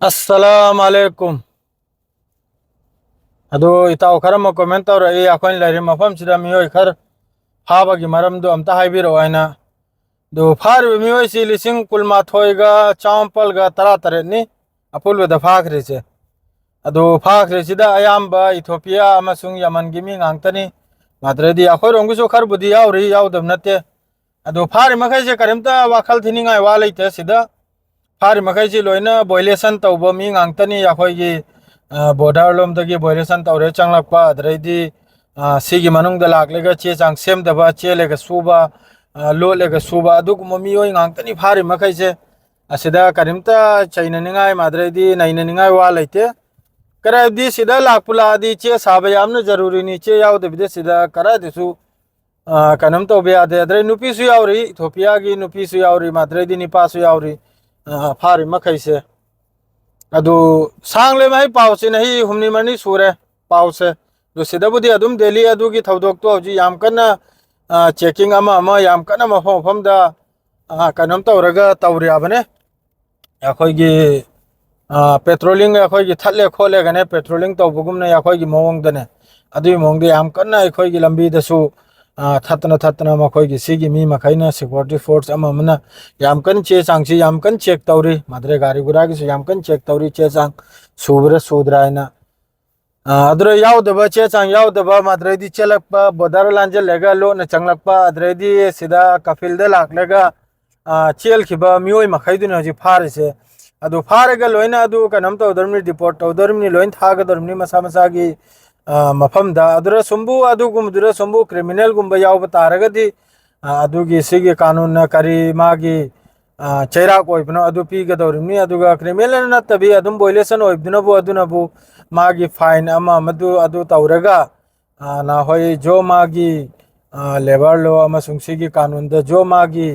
अस्सलामुअलैकुम अदो इताव खरम कमेंट तौर अखोन लेरी मफम सिदा मियोय खर फाबगी मरमदो अमता हाइबिरो आइना दो फार मियोय सि लिसिंग कुलमाथोयगा चांपलगा तरा तरेनी अपुलबदा फाखरिसे अदो फाखरिसिदा अयाम्बा इथोपिया अमसुंग यमन गिमी गांगतनी माद्रदी अखोय रोंगुसो खरबुदी यावरी यावदब नते अदो फार मखैसे करिमता वाखल थिनिंगाय वा लैते सिदा फार मखैसे लोइना बोइलेसन तौब मी गांगतनी अखोयगी बॉर्डर लोमदगी बोइलेसन तौरे चंगलकपा अदरैदी सिगी मनुंगदा लाक्लेगा चे चांग सेमदबा चेलेगा सुबा लोलेगा सुबा अदुगुम मियोय गांगतनी फार मखैसे असिदा करिमता चैननिंगाय माद्रैदी नैननिंगाय वा लैते करादी सिदा लाकपुलादी चे साबा यामना जरूरी नी चे यावदबिदे सिदा करादिसु कनम तौबे यादे अदरै नुपीसु यावरी इथोपियागी नुपीसु यावरी माद्रैदी निपासु यावरी फार मखैसे अदु सांगले माई पाउसे नहीं हुमनी मनी सुरे पाउसे दो सिदाबुदी अदुम दिल्ली अदुगी थौदोक तो हौजी याम कन्ना चेकिंग अमा याम कन्ना मफमदा कनम तौरगा तौरियाबने अखोयगी पेट्रोलिंग अखोयगी थल्ले खोले गने पेट्रोलिंग तौबगुमने अखोयगी मवंगदने अदुई मवंगदे याम कन्ना अखोयगी लंबीदसु थतना मखोयगी सिगी मी मखैना सिक्योरिटी फोर्स अममना याम कन चे चांगसी याम कन चेक तौरी माद्रे गाड़ी गुरागी सु याम कन चेक तौरी चे चांग सुब्र सुद्रायना अदरे यावदबा चे चांग यावदबा माद्रेदी चलकपा बोदार लांजल लेगा लो न चंगलकपा अदरेदी सिदा कफिलदे लाकलेगा चेल खिबा मियोय मखैदुन हजि फारसे अदु फारगा लोइना अदु कनम तौदरमनि डिपोर्ट तौदरमनि लोइन थागदरमनि मसा मसागी मफमदा अदुरा सुंबु अदुगुमदुरा सुंबु क्रिमिनल गुंबा यावब तारगदी अदुगी सिगी कानून करी मागी चैराक ओइबनो अदु पीगदौरिमनि अदुगा क्रिमिनल नत्तबी अदुम बोइलेसन ओइबदुनबु अदुनबु मागी फाइन अमा मदु अदु तौरगा ना होय जो मागी लेबर लो अमसुंग सिगी कानून द जो मागी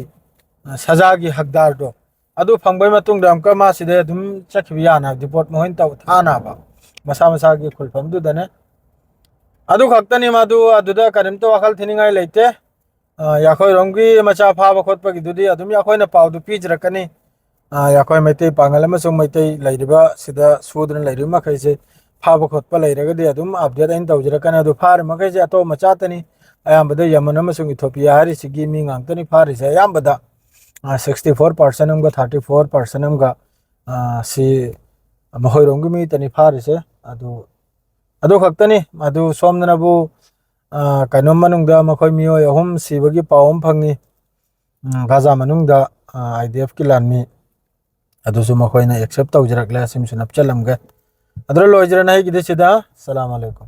सजागी हकदार दो अदु फंगबै मतुंग दमका मासिदे अदुम चखबियाना डिपोर्ट मोहिन तौ थानाबा मसा मसागी खुलफमदु दने अदु खक्तनी मादु अदुदा करिमतो वाखल थिनिंगाय लेते याखोय रोंगी मचा फाबा खोतपगी दुदी अदुम याखोयना पावदु पीजरकनी याखोय मैते पांगल अमसुंग मैते लैरिबा सिदा सुद्रन लैरिबा मखैसे फाबा खोतपा लैरगदि अदुम अपडेट इन तौजरकनी अदु फार मखैसे अतो मचातनी अयामबदा यमन अमसुंग इथोपिया हारिसिगी मी गांगतनी फारिसे अयामबदा 64% अमगा 34% अमगा सि महोय रोंगी मी तनी फारिसे अदु खक्तनी अदु सोमनबु कनोम मनुंगदा मखोय मियोय अहुम सिबगी पावम फंगी गाजा मनुंगदा आईडीएफ की लानमी अदुसु मखोयना एक्सेप्ट तौजरकले सिमसु नपचलमगे अदर लोइजरनाय गिदे सिदा अस्सलाम वालेकुम।